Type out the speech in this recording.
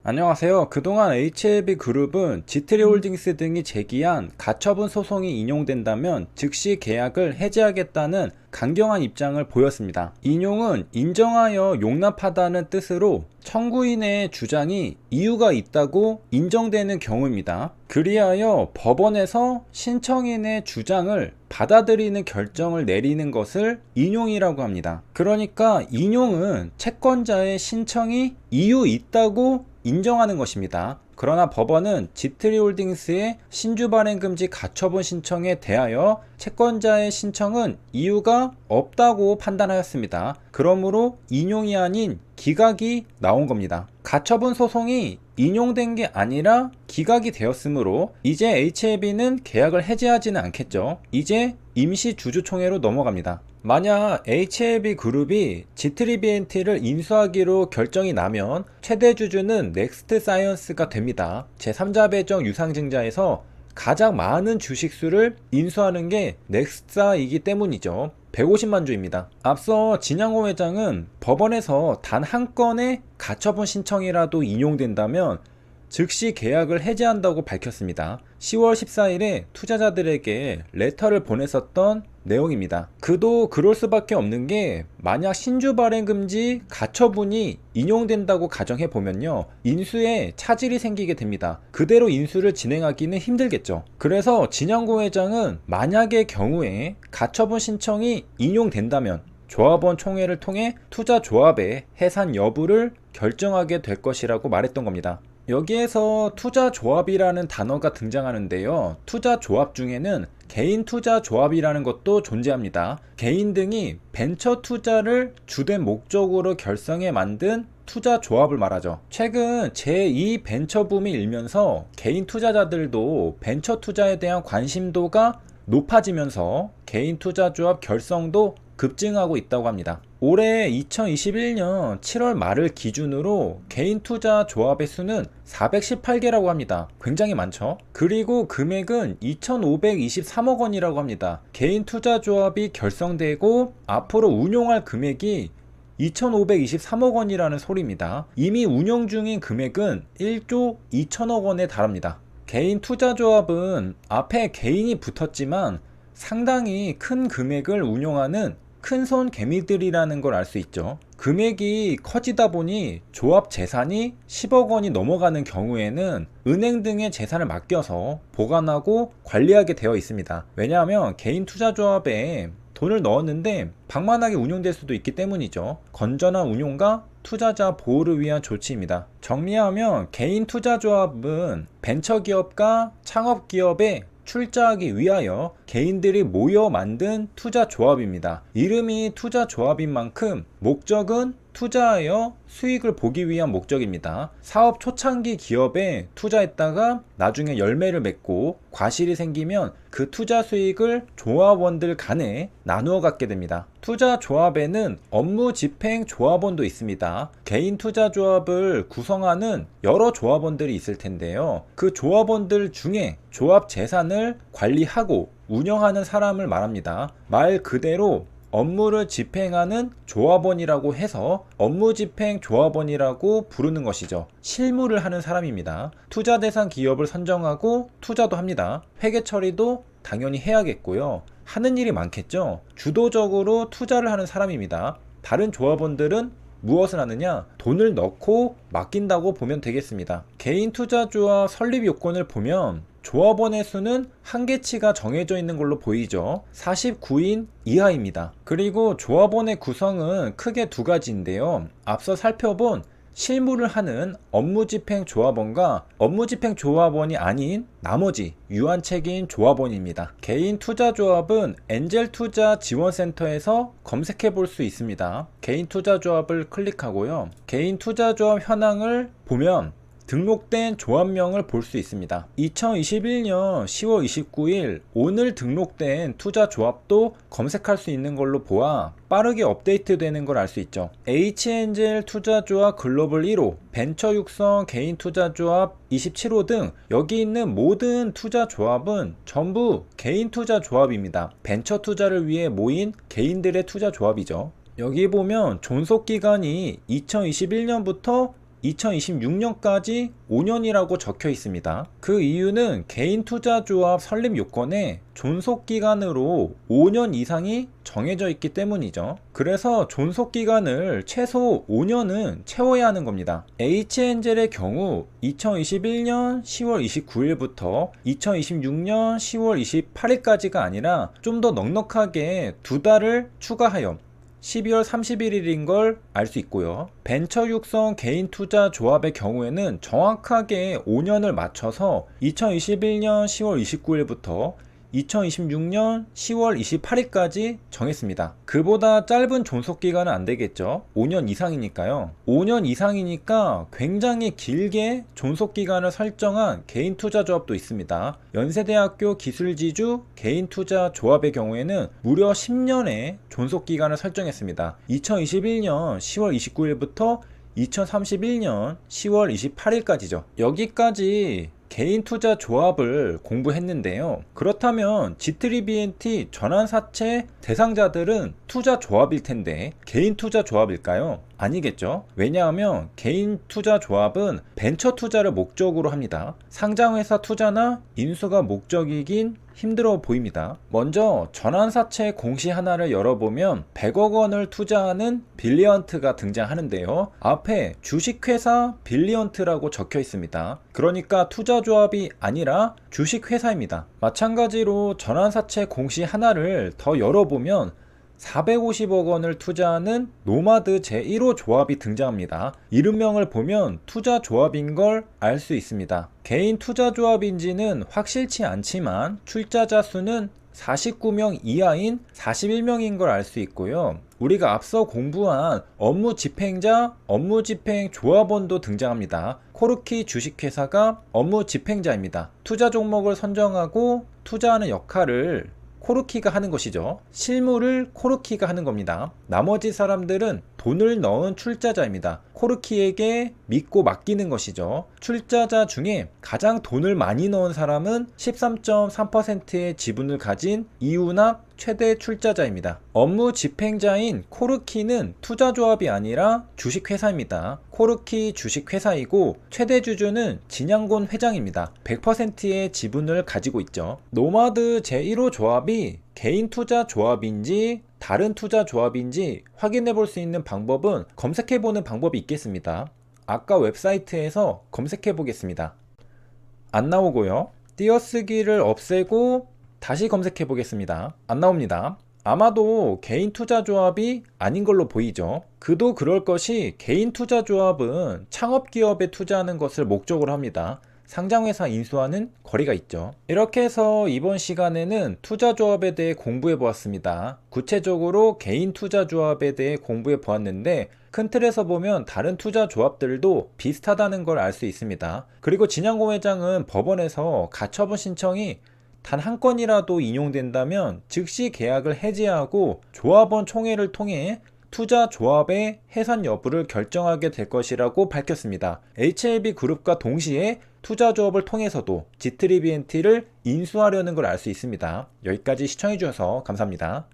안녕하세요. 그동안 HLB그룹은 지트리홀딩스 등이 제기한 가처분 소송이 인용된다면 즉시 계약을 해지하겠다는 강경한 입장을 보였습니다. 인용은 인정하여 용납하다는 뜻으로 청구인의 주장이 이유가 있다고 인정되는 경우입니다. 그리하여 법원에서 신청인의 주장을 받아들이는 결정을 내리는 것을 인용이라고 합니다. 그러니까 인용은 채권자의 신청이 이유 있다고 인정하는 것입니다. 그러나 법원은 지트리홀딩스의 신주 발행 금지 가처분 신청에 대하여 채권자의 신청은 이유가 없다고 판단하였습니다. 그러므로 인용이 아닌 기각이 나온 겁니다. 가처분 소송이 인용된 게 아니라 기각이 되었으므로 이제 HLB는 계약을 해지하지는 않겠죠. 이제 임시 주주총회로 넘어갑니다. 만약 HLB그룹이 지트리비엔티를 인수하기로 결정이 나면 최대 주주는 넥스트사이언스가 됩니다. 제3자 배정 유상증자에서 가장 많은 주식수를 인수하는 게 넥스트사이기 때문이죠. 150만 주입니다. 앞서 진양호 회장은 법원에서 단 한 건의 가처분 신청이라도 인용된다면 즉시 계약을 해지한다고 밝혔습니다. 10월 14일에 투자자들에게 레터를 보냈었던 내용입니다. 그도 그럴 수밖에 없는 게 만약 신주 발행 금지 가처분이 인용된다고 가정해 보면요, 인수에 차질이 생기게 됩니다. 그대로 인수를 진행하기는 힘들겠죠. 그래서 진양고 회장은 만약의 경우에 가처분 신청이 인용된다면 조합원 총회를 통해 투자 조합의 해산 여부를 결정하게 될 것이라고 말했던 겁니다. 여기에서 투자조합이라는 단어가 등장하는데요. 투자조합 중에는 개인 투자조합이라는 것도 존재합니다. 개인 등이 벤처 투자를 주된 목적으로 결성해 만든 투자조합을 말하죠. 최근 제2 벤처붐이 일면서 개인 투자자들도 벤처 투자에 대한 관심도가 높아지면서 개인 투자조합 결성도 급증하고 있다고 합니다. 올해 2021년 7월 말을 기준으로 개인 투자 조합의 수는 418개라고 합니다. 굉장히 많죠? 그리고 금액은 2,523억 원이라고 합니다. 개인 투자 조합이 결성되고 앞으로 운용할 금액이 2,523억 원이라는 소리입니다. 이미 운영 중인 금액은 1조 2천억 원에 달합니다. 개인 투자 조합은 앞에 개인이 붙었지만 상당히 큰 금액을 운용하는 큰손 개미들이라는 걸 알 수 있죠. 금액이 커지다 보니 조합 재산이 10억 원이 넘어가는 경우에는 은행 등의 재산을 맡겨서 보관하고 관리하게 되어 있습니다. 왜냐하면 개인 투자 조합에 돈을 넣었는데 방만하게 운용될 수도 있기 때문이죠. 건전한 운용과 투자자 보호를 위한 조치입니다. 정리하면 개인 투자 조합은 벤처기업과 창업기업에 출자하기 위하여 개인들이 모여 만든 투자 조합입니다. 이름이 투자 조합인 만큼 목적은 투자하여 수익을 보기 위한 목적입니다. 사업 초창기 기업에 투자했다가 나중에 열매를 맺고 과실이 생기면 그 투자 수익을 조합원들 간에 나누어 갖게 됩니다. 투자 조합에는 업무 집행 조합원도 있습니다. 개인 투자 조합을 구성하는 여러 조합원들이 있을 텐데요. 그 조합원들 중에 조합 재산을 관리하고 운영하는 사람을 말합니다. 말 그대로 업무를 집행하는 조합원이라고 해서 업무집행 조합원이라고 부르는 것이죠. 실무를 하는 사람입니다. 투자 대상 기업을 선정하고 투자도 합니다. 회계 처리도 당연히 해야겠고요. 하는 일이 많겠죠. 주도적으로 투자를 하는 사람입니다. 다른 조합원들은 무엇을 하느냐? 돈을 넣고 맡긴다고 보면 되겠습니다. 개인 투자 조합 설립 요건을 보면 조합원의 수는 한계치가 정해져 있는 걸로 보이죠. 49인 이하입니다. 그리고 조합원의 구성은 크게 두 가지인데요. 앞서 살펴본 실무를 하는 업무집행 조합원과 업무집행 조합원이 아닌 나머지 유한책임 조합원입니다. 개인 투자 조합은 엔젤 투자 지원센터에서 검색해 볼 수 있습니다. 개인 투자 조합을 클릭하고요. 개인 투자 조합 현황을 보면 등록된 조합명을 볼 수 있습니다. 2021년 10월 29일 오늘 등록된 투자 조합도 검색할 수 있는 걸로 보아 빠르게 업데이트 되는 걸 알 수 있죠. H엔젤 투자조합 글로벌 1호, 벤처 육성 개인 투자조합 27호 등 여기 있는 모든 투자 조합은 전부 개인 투자 조합입니다. 벤처 투자를 위해 모인 개인들의 투자 조합이죠. 여기 보면 존속 기간이 2021년부터 2026년까지 5년이라고 적혀 있습니다. 그 이유는 개인 투자 조합 설립 요건에 존속 기간으로 5년 이상이 정해져 있기 때문이죠. 그래서 존속 기간을 최소 5년은 채워야 하는 겁니다. H엔젤의 경우 2021년 10월 29일부터 2026년 10월 28일까지가 아니라 좀 더 넉넉하게 2달을 추가하여 12월 31일인 걸 알 수 있고요. 벤처 육성 개인 투자 조합의 경우에는 정확하게 5년을 맞춰서 2021년 10월 29일부터 2026년 10월 28일까지 정했습니다. 그보다 짧은 존속 기간은 안 되겠죠. 5년 이상이니까요. 5년 이상이니까 굉장히 길게 존속 기간을 설정한 개인 투자 조합도 있습니다. 연세대학교 기술지주 개인 투자 조합의 경우에는 무려 10년의 존속 기간을 설정했습니다. 2021년 10월 29일부터 2031년 10월 28일까지죠. 여기까지 개인 투자 조합을 공부했는데요. 그렇다면 G3BNT 전환사채 대상자들은 투자 조합일 텐데 개인 투자 조합일까요? 아니겠죠. 왜냐하면 개인 투자 조합은 벤처 투자를 목적으로 합니다. 상장회사 투자나 인수가 목적이긴 힘들어 보입니다. 먼저 전환사채 공시 하나를 열어보면 100억 원을 투자하는 빌리언트가 등장하는데요. 앞에 주식회사 빌리언트라고 적혀 있습니다. 그러니까 투자조합이 아니라 주식회사입니다. 마찬가지로 전환사채 공시 하나를 더 열어보면 450억 원을 투자하는 노마드 제1호 조합이 등장합니다. 이름명을 보면 투자 조합인 걸 알 수 있습니다. 개인 투자 조합인지는 확실치 않지만 출자자 수는 49명 이하인 41명인 걸 알 수 있고요. 우리가 앞서 공부한 업무 집행자, 업무 집행 조합원도 등장합니다. 코르키 주식회사가 업무 집행자입니다. 투자 종목을 선정하고 투자하는 역할을 코르키가 하는 것이죠. 실무를 코르키가 하는 겁니다. 나머지 사람들은 돈을 넣은 출자자입니다. 코르키에게 믿고 맡기는 것이죠. 출자자 중에 가장 돈을 많이 넣은 사람은 13.3%의 지분을 가진 이윤학 최대 출자자입니다. 업무 집행자인 코르키는 투자조합이 아니라 주식회사입니다. 코르키 주식회사이고 최대 주주는 진양곤 회장입니다. 100%의 지분을 가지고 있죠. 노마드 제1호 조합이 개인 투자 조합인지 다른 투자 조합인지 확인해 볼 수 있는 방법은 검색해 보는 방법이 있겠습니다. 아까 웹사이트에서 검색해 보겠습니다. 안 나오고요. 띄어쓰기를 없애고 다시 검색해 보겠습니다. 안 나옵니다. 아마도 개인 투자 조합이 아닌 걸로 보이죠. 그도 그럴 것이 개인 투자 조합은 창업 기업에 투자하는 것을 목적으로 합니다. 상장회사 인수하는 거리가 있죠. 이렇게 해서 이번 시간에는 투자조합에 대해 공부해 보았습니다. 구체적으로 개인 투자조합에 대해 공부해 보았는데 큰 틀에서 보면 다른 투자조합들도 비슷하다는 걸 알 수 있습니다. 그리고 진양곤 회장은 법원에서 가처분 신청이 단 한 건이라도 인용된다면 즉시 계약을 해지하고 조합원 총회를 통해 투자 조합의 해산 여부를 결정하게 될 것이라고 밝혔습니다. HLB 그룹과 동시에 투자 조합을 통해서도 G3BNT를 인수하려는 걸 알 수 있습니다. 여기까지 시청해 주셔서 감사합니다.